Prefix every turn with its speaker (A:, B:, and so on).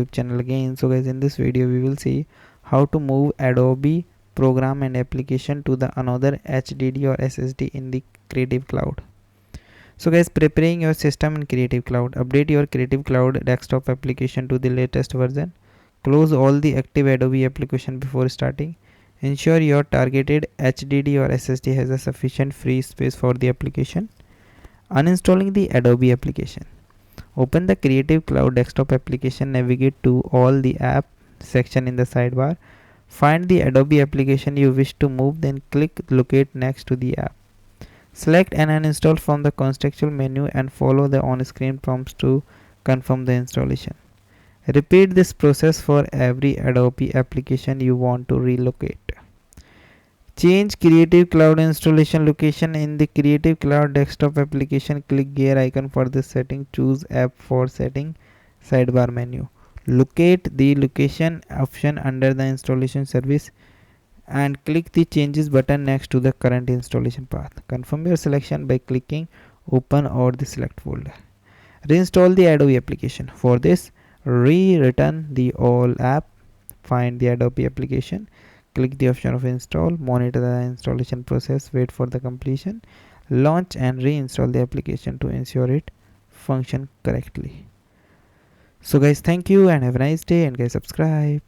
A: channel again. So guys, in this video we will see how to move Adobe program and application to the another HDD or SSD in the Creative Cloud. So guys, preparing your system in Creative Cloud. Update your Creative Cloud desktop application to the latest version. Close all the active Adobe application before starting. Ensure your targeted HDD or SSD has a sufficient free space for the application. Uninstalling the Adobe application. Open the Creative Cloud desktop application, navigate to all the app section in the sidebar. Find the Adobe application you wish to move, then click locate next to the app. Select and uninstall from the contextual menu and follow the on-screen prompts to confirm the installation. Repeat this process for every Adobe application you want to relocate. Change Creative Cloud installation location. In the Creative Cloud desktop application, click gear icon for this setting. Choose app for setting sidebar menu. Locate the location option under the installation service and click the changes button next to the current installation path. Confirm your selection by clicking open or the select folder. Reinstall the Adobe application. For this, return the all app. Find the Adobe application. Click the option of install, monitor the installation process, wait for the completion, launch and reinstall the application to ensure it functions correctly. So guys, thank you and have a nice day, and guys, subscribe.